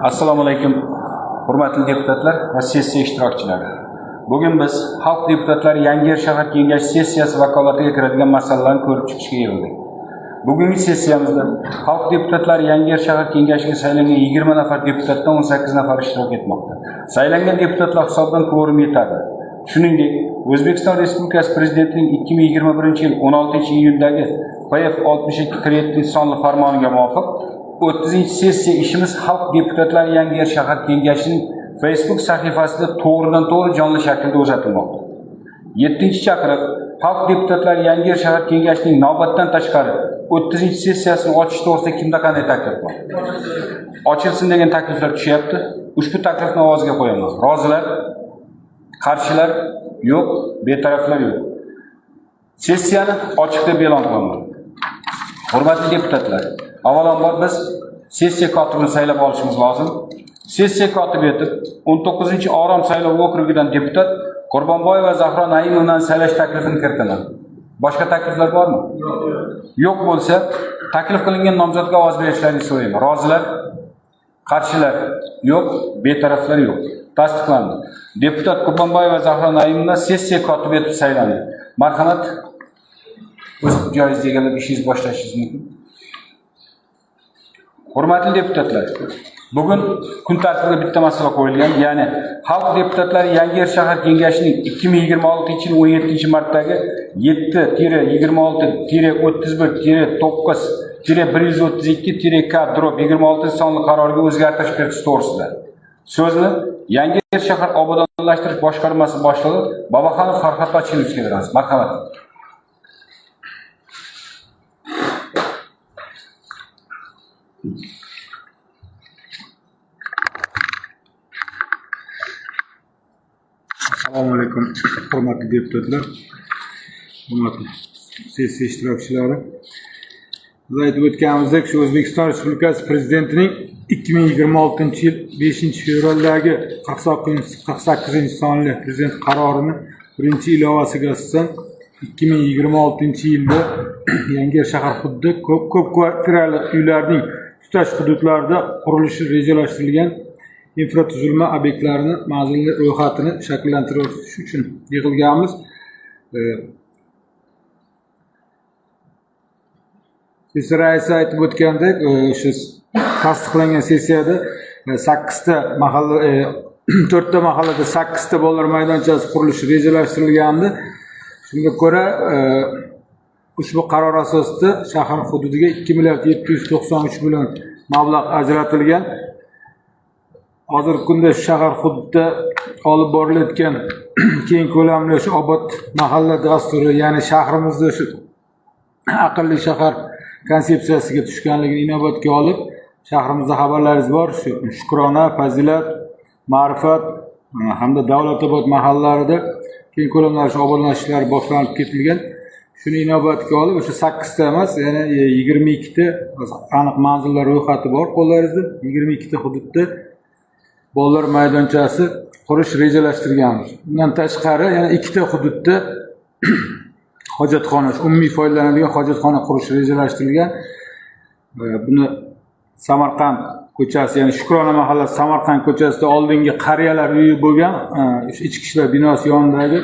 Assalomu alaykum, hurmatli deputatlar va sessiya ishtirokchilari. Bugun biz Xalq deputatlari Yangiyer shahar kengashi sessiyasi vakolatiga kiradigan masalalarni ko'rib chiqishga yig'ildik. Bugungi sessiyamizda Xalq deputatlari Yangiyer shahar kengashiga saylangan 20 nafar deputatdan 18 nafar ishtirok etmoqda. Saylangan deputatlar hisobidan kvorum yetadi. Shuningdek, O'zbekiston Respublikasi Prezidentining 2021-yil 16-iyundagi PF-62 sonli farmoniga muvofiq 30-sessiya ishimiz Xalq deputatlari Yangiyer shahar kengashining Facebook sahifasida to'g'ridan-to'g'ri jonli shaklda uzatilmoqda. 7-chaqiruv Xalq deputatlari Yangiyer shahar kengashining navbatdan tashqari 30-sessiyasini ochish to'g'risida kimda qanday taklif bor? Ochilsin degan takliflar tushyapti. Ushbu taklifni ovozga qo'yaman. Rozilar, qarshilar yo'q, betaraflar yo'q. Sessiyani ochiq deb e'lon qilaman. Hurmatli deputatlar, avvalambor biz sessiya kotibini saylab olishimiz lozim. Sessiya kotibi etib 19-Orom saylov okrugidan deputat Qurbonboyeva Zahro Naimovnani saylash taklifini kiritaman. Boshqa takliflar bormi? Yo'q bo'lsa, taklif qilingan nomzodga ovoz berishlarini so'rayman. Rozilar, qarshilar yo'q, betaraflar yo'q. Tasdiqlandi. Deputat Qurbonboyeva Zahro Naimovna sessiya kotibi etib saylandi. Marhamat, o'z joyingizga egallab ishingizni boshlashingiz mumkin. Hurmatli deputatlar, bugun kun tartibiga bitta masala qo'yilgan, ya'ni Xalq deputatlari Yangiyer shahar kengashining 2026-yil 17-martdagi 7-31-9-132-K/26 sonli qaroriga o'zgartirish kiritish to'g'risida. So'zni Yangiyer shahar obodonlashtirish boshqarmasi boshlig'i Boboxonov Farhod Pachinovga beramiz. Marhamat. Assalomu alaykum, hurmatli deputatlar, hurmatli sessiya ishtirokchilari. Biz aytib o'tganimizdek, shu O'zbekiston Respublikasi Prezidentining 2026-yil 5-fevraldagi 48-sonli prezident qarorini birinchi ilovasiga asosan 2026-yilda Yangiyer shahar hududi ko'p kvartirali uylarning tutash hududlarida qurilishi rejalashtirilgan infratuzilma obyektlarini manzilli ro'yxatini shakllantirish uchun yig'ilganmiz. Sessiya raisi aytib o'tgandek, shu tasdiqlangan sessiyada 4 ta mahallada 8 ta bolalar maydonchasi qurilishi rejalashtirilgandi. Shunga ko'ra, ushbu qaror asosida shahar hududiga 2,793 million mablag' ajratilgan. Hozirgi kunda shahar hududida olib borilayotgan keng ko'lamli shu obod mahalla dasturi, ya'ni shahrimizda shu aqlli shahar konsepsiyasiga tushganligini inobatga olib, shahrimizda xabarlaringiz bor, shu Shukrona, Fazilat, Ma'rifat hamda Davlatobod mahallalarida keng ko'lamli obodonlashishlar boshlanib ketilgan. Shuni inobatga olib, o'sha 8 ta emas, ya'ni 22 ta aniq manzillar ro'yxati bor qo'llaringizda. 22 ta hududda bolalar maydonchasi qurish rejalashtirganmiz. Bundan tashqari yana 2 ta hududda hojatxona, umumiy foydalanadigan hojatxona qurish rejalashtirilgan. Buni Samarqand ko'chasi, ya'ni Shukrona mahallasi Samarqand ko'chasida oldingi qariyalar uyi bo'lgan, ichki ishlar binosi yonidagi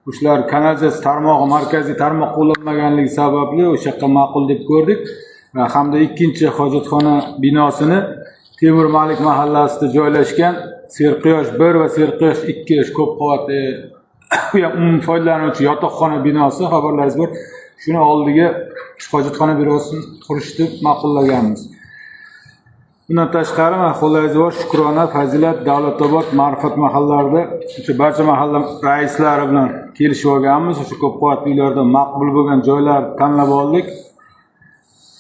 o'shalar kanalizatsiya tarmog'i markaziy tarmoq qo'llanmaganligi sababli o'sha yoqqa ma'qul deb ko'rdik. Hamda ikkinchi hojatxona binosini Temur Malik mahallasida joylashgan Serquyosh 1 va Serquyosh 2 ko'p qavatli umumiy foydalanuvchi yotoqxona binosi xabarlaringiz bor. Shuni oldiga hojatxona binosini qurishni ma'qullaganmiz. Bundan tashqari mahallalar bor, Shukrona, Fazilat, Davlatobod, Ma'rifat mahallalarida o'sha barcha mahalla raislari bilan kelishib olganmiz. O'sha ko'p qavatli uylarda maqbul bo'lgan joylar tanlab oldik.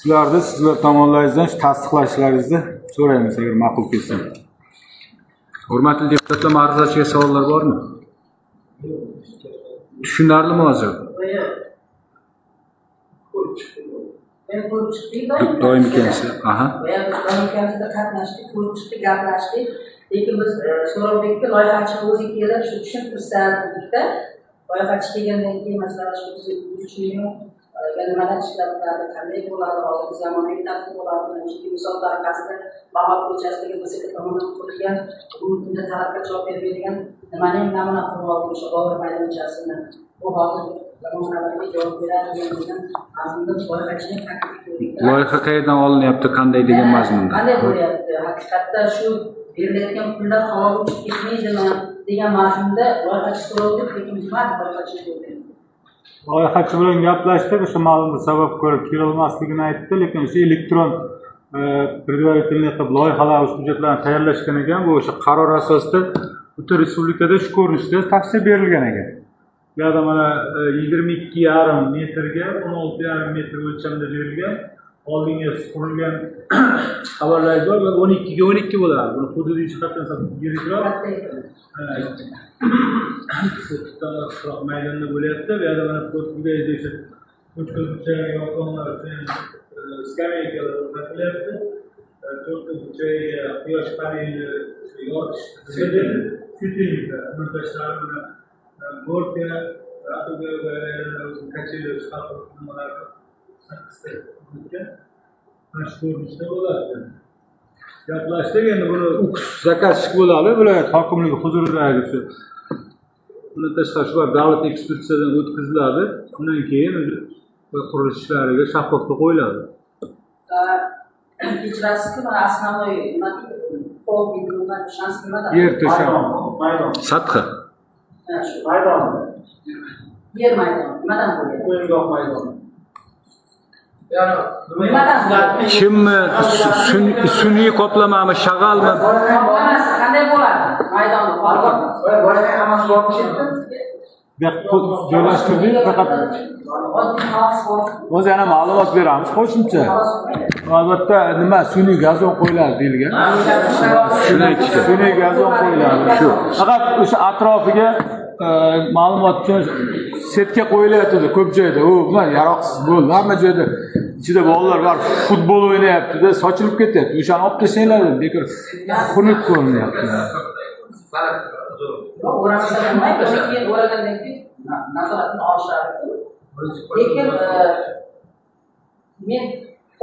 Shularni sizlar tomonlaringizdan tasdiqlashlaringizni so'raymiz, agar ma'qul kelsa. Hurmatli deputatlar, ma'ruzachiga savollar bormi? Tushunarlimi hozir? Doim ekansiz. Aha. Doimkamizda qatnashdik, ko'rib chiqdik, gaplashdik. Lekin biz so'rovdikda loyihachi o'zi kelib shu tushuntirsa dedikda, loyihachi kelgandan keyin masalan shu 3 million nimalar ishlatiladi, qanday bo'ladi, hozirgi zamonaviy tartib bo'ladi. Chunki misol tariqasida Bahor ko'chasidagi BSK tomonidan qurilgan bugungi kunda talabga javob bermaydigan nimani ham namuna qilib oldik o'sha Bobur maydonchasini. Bu hozir zamonalarga javob beradi degan mazmunda loyihachining taklif qildik. Loyiha qayerdan olinyapti, qanday degan mazmunda? Qanday bo'lyapti? Haqiqatda shu berilayotgan pullar havoga uchib ketmaydimi degan mazmunda loyihachi so'rovdik, lekin jimoat loyihachi bo'ldi. Loyihachi bilan gaplashdik, o'sha ma'lum bir sabab ko'rib kelolmasligini aytdi, lekin o'sha elektron предварительный qilib loyihalar, hujjatlarni tayyorlashgan ekan. Bu o'sha qaror asosida butun respublikada shu ko'rinishda tavsiya berilgan ekan. Bu yerda mana 22,5 metrga 16,5 metr o'lchamda berilgan. Oldinga qurilgan xabarlar bor, 12 ga 12 bo'ladi. Buni hududiy jihatdan yirikroq maydonda bo'lyapti. Bu yerda mana Portugaliyaga o'sha ko'chko'zcha yoqonlar uchun skameykalar o'rnatilyapti. To'rtinchiga quyosh paneli yoritish svetильникlar montajlari mana gorka, kacheli nimalar mana shu ko'rinishda bo'ladi. Gaplashdik, endi buni zakaz bo'ladi, viloyat hokimligi huzuridagi shu. Bundan tashqari shular davlat ekspertizadan o'tkaziladi. Undan keyin qurilish ishlariga shaffoflik qo'yiladi. Kechirasizki, mana основной nima pol bidonga tushamiz nimada? Yer to'shab. Maydon. Sathi. Maydon. Yer maydoni nimadan bo'lyapti? O'yingoh maydoni. Yani Kimmi sun'iy qoplamami, shag'almi? Qoplamasi qanday bo'ladi? Maydonni boyaga hammasi borib Joylashtirdik, faqat o'zi yana ma'lumot beramiz qo'shimcha. Albatta nima sun'iy gazon qo'yiladi deyilgan. Sun'iy gazon qo'yiladi. Shu. Faqat o'sha atrofiga ma'lumot uchun setka qo'yilyapti ko'p joyda. U yaroqsiz bo'ldi. Hamma joyda ichida bolalar bor, futbol o'ynayapti-da, sochilib ketyapti. O'shani olib tashlanglar, bekor xunuk ko'rinyapti. keyin o'ragandan keyin nazoratni olishadi. Lekin men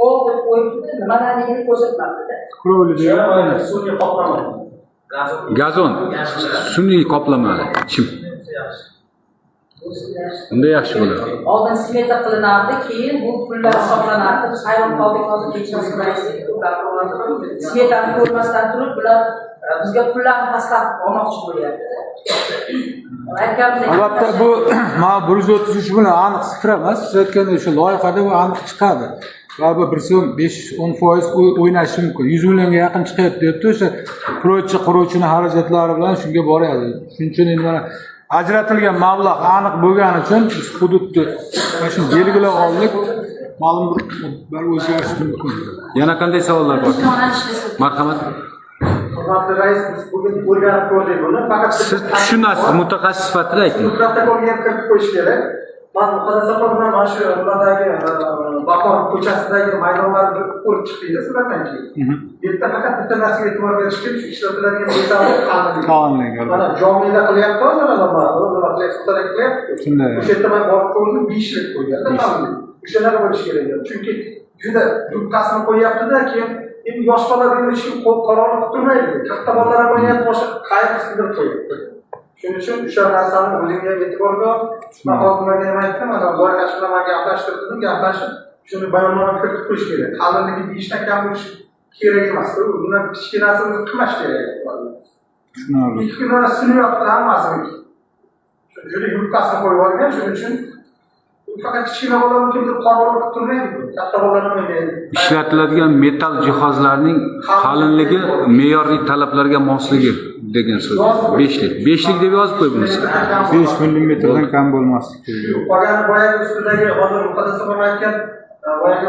qo'l deb qo'yibdi, nimaligini ko'rsatmadi-da. Qurolli sun'iy qoplama. Gazon, sun'iy qoplama, chim. Unda yaxshi bo'ladi. Oldin smeta qilinardi, keyin bu pullar hisoblanardi. Biz hayron qoldik hozir kechasi smetani ko'rmasdan turib, bular bizga pullarni pastlab olmoqchi bo'lyapti. Albatta bu 133 bilan aniq sifra emas, siz aytganda o'sha loyihada bu aniq chiqadi. Va bu 5-10% o'ynashi mumkin. 100 millionga yaqin chiqyapti debdi o'sha quruvchini xarajatlari bilan shunga boradi. Shuning uchun endi mana ajratilgan mablag' aniq bo'lgani uchun biz hududni mana shu belgilab oldik. Ma'lum bir o'zgarish mumkin. Yana qanday savollar bor? Marhamat. Hurmatli rais, biz bugun o'rganib ko'rdik buni. Faqat Siz tushunasiz, mutaxassis sifatida ayting. protokolga kiritib qo'yish kerak. Men muqaddaslar bilan mana shu bulardagi Bahor ko'chasidagi maydonlarni ko'rib chiqdingiz sizlardan keyin. Bu yerda faqat bitta narsaga e'tibor berish kerak, shu ishlatiladigan metallar Qonunga. mana jomida qilyapti, nima qilyapti. Shunday. O'sha yerda men borib ko'rdim, 5 yil qo'ygan. O'shalar bo'lishi kerak. Chunki juda yubqasini qo'yapti-da, keyin endi yosh bolalar endi shu qarorni turmaydi. Katta bolalar ham o'ynayapti, boshqa qayg'usidir qo'yapti. Shuning uchun o'sha narsani o'zingga e'tiborga ol. Men hozirlarga ham aytdim, mana loyihachi bilan gaplashtirdim, gaplashib shuni bayonnoma kiritib qo'yish kerak. Qalinligi 5 dan kam bo'lishi kerak emas. Bundan kichkinasini qilmash kerak. Tushunarli. Ikki kundan sinyapti hammasini. Juda yubqasini qo'yib olgan, shuning uchun faqat kichkina bola kimdir qarorni turmaydi. Katta bolalar o'ynaydi. Ishlatiladigan metal jihozlarning qalinligi me'yorli talablarga mosligi degan so'z. 5lik. 5lik deb yozib qo'y bunisi. 5 millimetrdan kam bo'lmasligi kerak. Qolgan boyagi ustidagi hozir muqaddaslar aytgan boyagi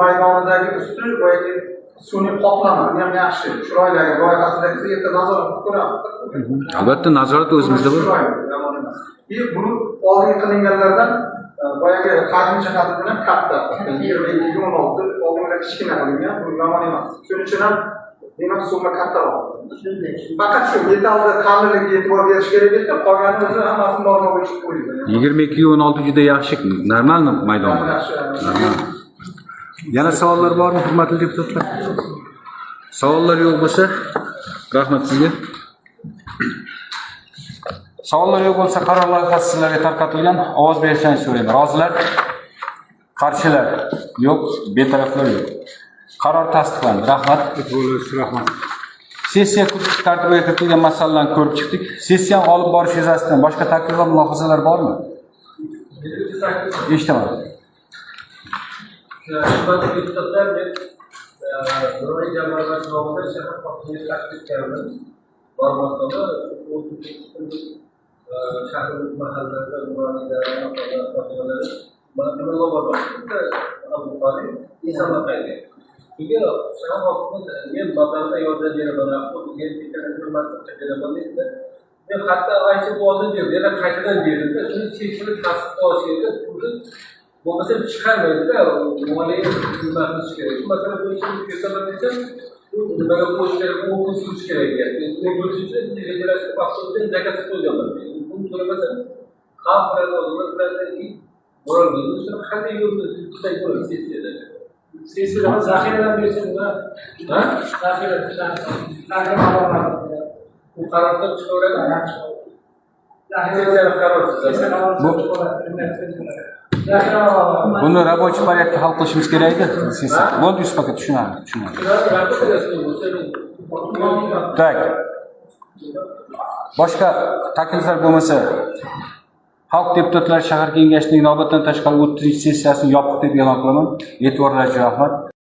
maydonidagi usti boyagi sun'iy qoplama ham yaxshi. Chiroyli loyihasidagi yerda nazorat qilib ko'ramiz. Albatta nazorat o'zimizda bor. Buni oldin qilinganlardan boyagi hajm jihati bilan katta. 22-16 oldinlar kichkina qilingan, bu yomon emas. Shuning uchun ham demak summa kattaroq. Shunday. Faqat shu metallda ta'minligiga e'tibor berish kerak edi, qolganini o'zi hammasini normaga tushib qo'ydi. 22-16 juda yaxshi, normal maydon. Normal. Yana savollar bormi, hurmatli deputatlar? Savollar yo'q bo'lsa, rahmat sizga. Savollar yo'q bo'lsa, qaror loyihasi sizlarga tarqatilgan. Ovoz berishingizni so'rayman. Rozilar? Qarshilar? Yo'q, betaraflar yo'q. Qaror tasdiqlandi. Rahmat. E'tiborlar uchun rahmat. Sessiya tartibiga kiritilgan masalalarni ko'rib chiqdik. Sessiyani olib borish yuzasidan boshqa taklif va mulohazalar bormi? Eshitaman. Hurmatli deputatlar, men Nuriy jamoat nomidan shahar hokimiga taklif qilganman. Bor martaba shahar mahallalarida nuronilar, fotimalar mahkamaga bormoqda. Abu-Bakr Isamaqayga. Chunki shahar hokimi men mablag'da yordam beraman, o'ziga hurmatli beraman dedi. Men hatto aytib oldim dedi, yana qaytadan berdi. Shuni chekini tasdiqlashga bo'lmasa chiqarmaydi-da, moliya xizmatini qilish kerak. Masalan, bu ishni ko'rsataman desam, nimaga qo'yish kerak, o'qib surish kerak ekan. Buning uchun rejalashtirib vaqtida zakatni qo'yganman. Buni so'ramasam, xalq bilan odamlar bilan borolmaydi. Shuni qanday yo'lda tutsak bo'ladi sessiyada? Sessiyada zaxiradan bersin, ha? Zaxiradan. Bu qarorda chiqaveradi. Sessiyada Buni рабочий порядкda hal qilishimiz kerak edi. Bo'ldi, yuz paket tushunadi. Tak. Boshqa takliflar bo'lmasa, Xalq deputatlari shahar kengashining navbatdan tashqari 30 sessiyasini yopiq deb e'lon qilaman. E'tiborlarinizga rahmat.